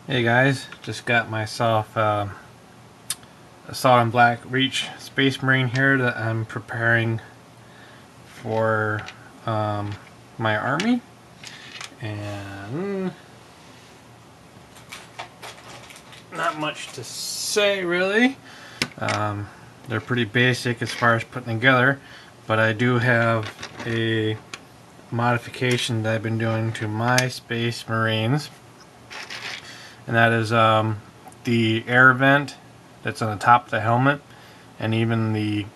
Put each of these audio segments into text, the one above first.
Hey guys, just got myself a Solid and Black Reach Space Marine here that I'm preparing for my army, and not much to say really. They're pretty basic as far as putting together, but I do have a modification that I've been doing to my Space Marines, and that is the air vent that's on the top of the helmet, and even the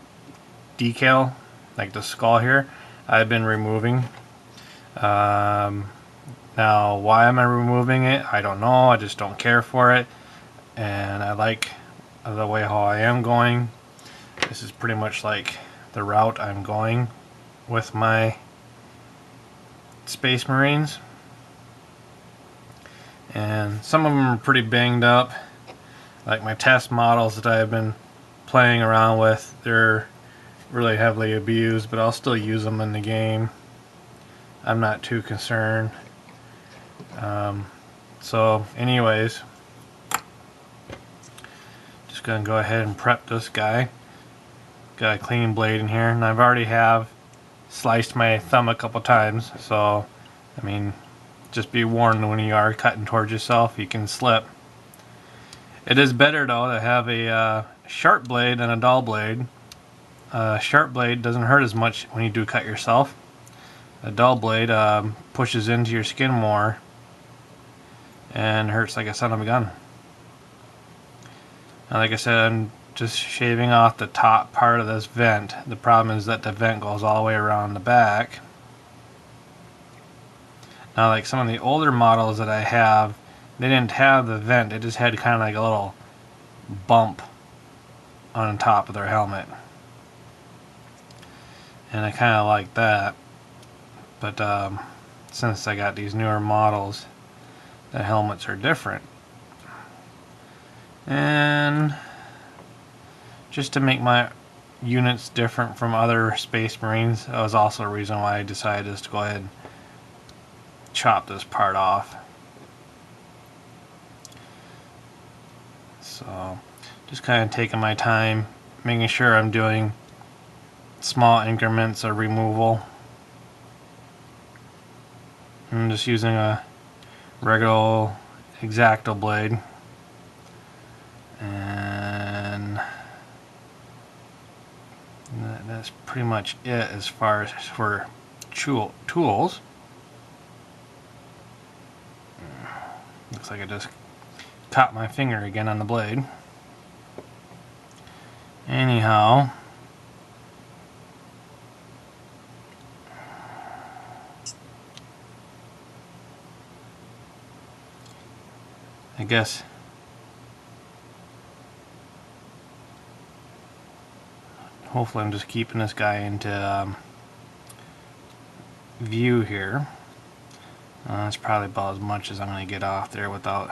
decal, like the skull here, I've been removing. Now, why am I removing it? I don't know. I just don't care for it, and I like the way how I am going. This is pretty much like the route I'm going with my Space Marines, and some of them are pretty banged up. Like my test models that I've been playing around with, they're really heavily abused, but I'll still use them in the game. I'm not too concerned. So anyways, just gonna go ahead and prep this guy. Got a clean blade in here, and I've already have sliced my thumb a couple times, so I mean, just be warned when you are cutting towards yourself, you can slip. It is better though to have a sharp blade than a dull blade. Sharp blade doesn't hurt as much when you do cut yourself. A dull blade pushes into your skin more and hurts like a son of a gun. Now, like I said, I'm just shaving off the top part of this vent. The problem is that the vent goes all the way around the back. Now, like some of the older models that I have, they didn't have the vent. They just had kind of like a little bump on top of their helmet, and I kind of like that. But since I got these newer models, the helmets are different, and just to make my units different from other Space Marines, that was also a reason why I decided just to go ahead and chop this part off. So just kind of taking my time, making sure I'm doing small increments of removal. I'm just using a regular X-Acto blade, and that's pretty much it as far as for tools. Looks like I just caught my finger again on the blade. Anyhow, I guess hopefully I'm just keeping this guy into view here. That's probably about as much as I'm going to get off there without.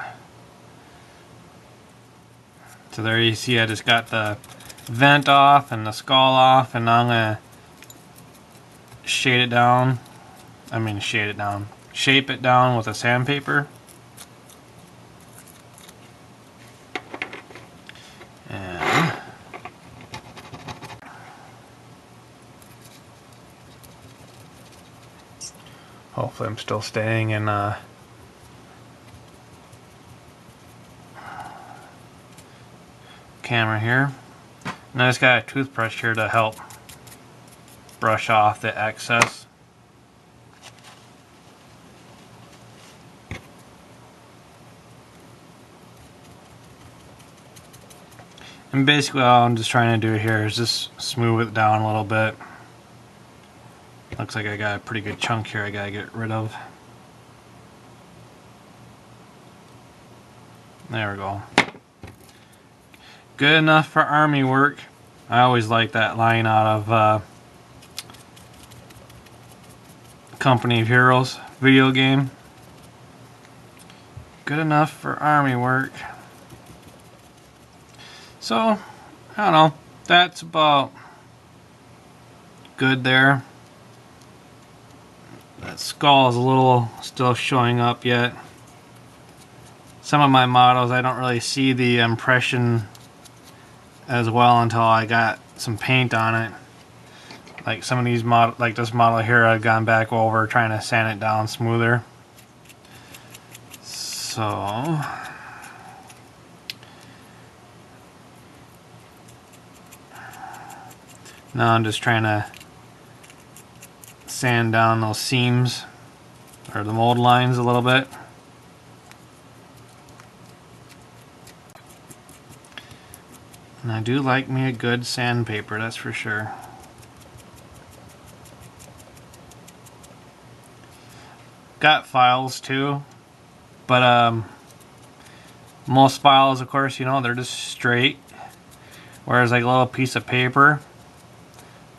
So there you see I just got the vent off and the skull off, and now I'm going to shape it down with a sandpaper. And hopefully I'm still staying in camera here. And I just got a toothbrush here to help brush off the excess. And basically all I'm just trying to do here is just smooth it down a little bit. Looks like I got a pretty good chunk here I gotta get rid of. There we go. Good enough for army work. I always like that line out of Company of Heroes video game. Good enough for army work. So, I don't know. That's about good there. That skull is a little still showing up yet. some of my models I don't really see the impression as well until I got some paint on it. Like some of these models, like this model here, I've gone back over trying to sand it down smoother. So now I'm just trying to sand down those seams or the mold lines a little bit. And I do like me a good sandpaper, that's for sure. Got files too, but most files, of course, you know, they're just straight, whereas like a little piece of paper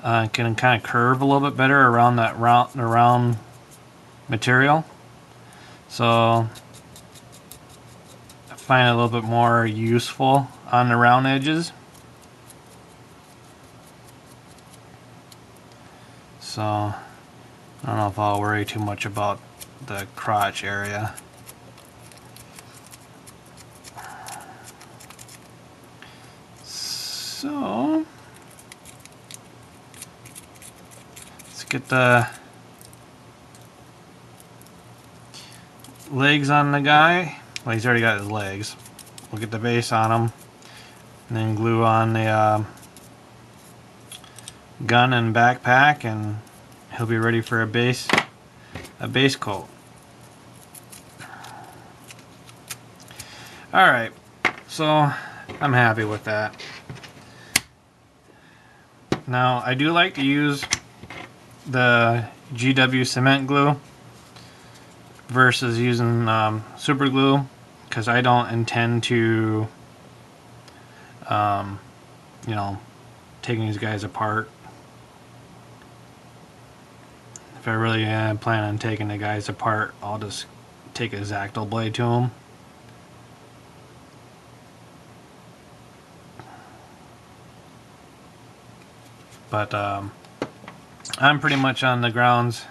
can kind of curve a little bit better around that round material. So I find it a little bit more useful on the round edges. So I don't know if I'll worry too much about the crotch area. So let's get the legs on the guy. Well, he's already got his legs. We'll get the base on him and then glue on the gun and backpack, and he'll be ready for a base coat. Alright, so I'm happy with that. Now I do like to use the GW cement glue versus using super glue, because I don't intend to you know, taking these guys apart. If I really plan on taking the guys apart, I'll just take a X-Acto blade to them. But I'm pretty much on the grounds.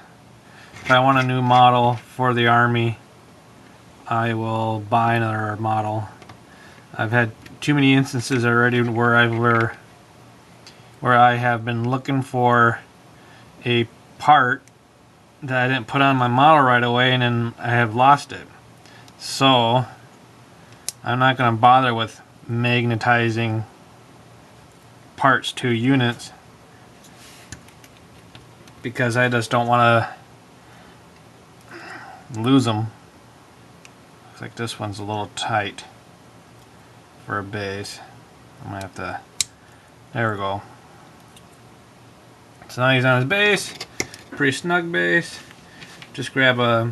If I want a new model for the Army, I will buy another model. I've had too many instances already where I have been looking for a part that I didn't put on my model right away, and then I have lost it. So I'm not going to bother with magnetizing parts to units, because I just don't want to lose them. Looks like this one's a little tight for a base. I'm gonna have to, there we go. So now he's on his base, pretty snug base. Just grab I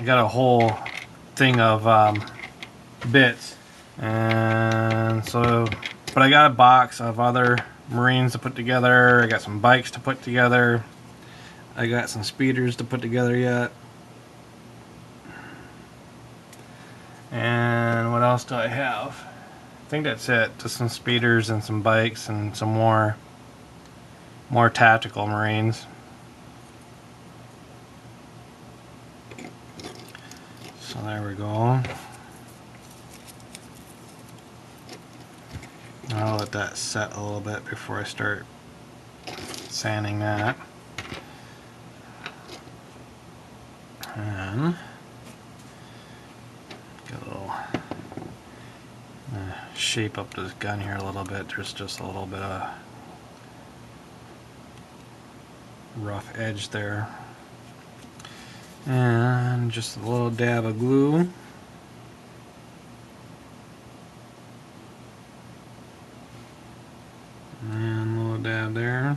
got a whole thing of bits, and so, but I got a box of other Marines to put together. I got some bikes to put together. I got some speeders to put together yet. And what else do I have? I think that's it. Just some speeders and some bikes and some more tactical Marines. So there we go. I'll let that set a little bit before I start sanding that. And get a little shape up this gun here a little bit. There's just a little bit of rough edge there. And just a little dab of glue. And a little dab there.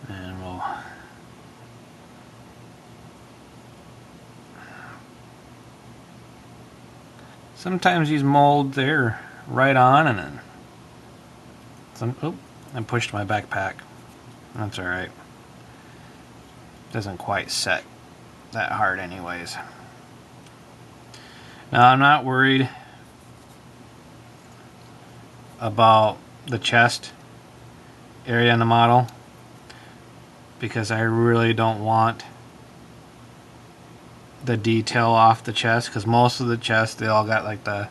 And we'll sometimes these molds, they're right on, and then oh, I pushed my backpack. That's alright. Doesn't quite set that hard anyways. Now I'm not worried about the chest area in the model, because I really don't want the detail off the chest, because most of the chest, they all got like the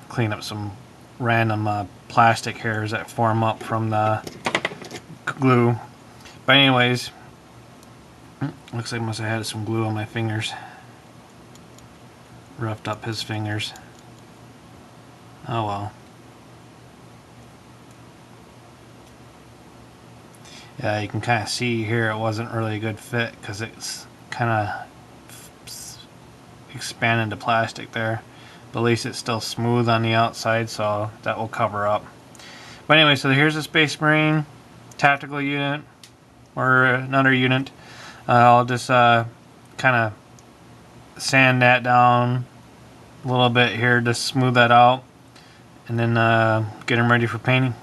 clean up some random plastic hairs that form up from the glue. But anyways, looks like I must have had some glue on my fingers. Roughed up his fingers. Oh well. Yeah, you can kind of see here it wasn't really a good fit because it's kind of expanded to plastic there. But at least it's still smooth on the outside, so that will cover up. But anyway, so here's a Space Marine tactical unit, or another unit. I'll just kind of sand that down a little bit here to smooth that out, and then get them ready for painting.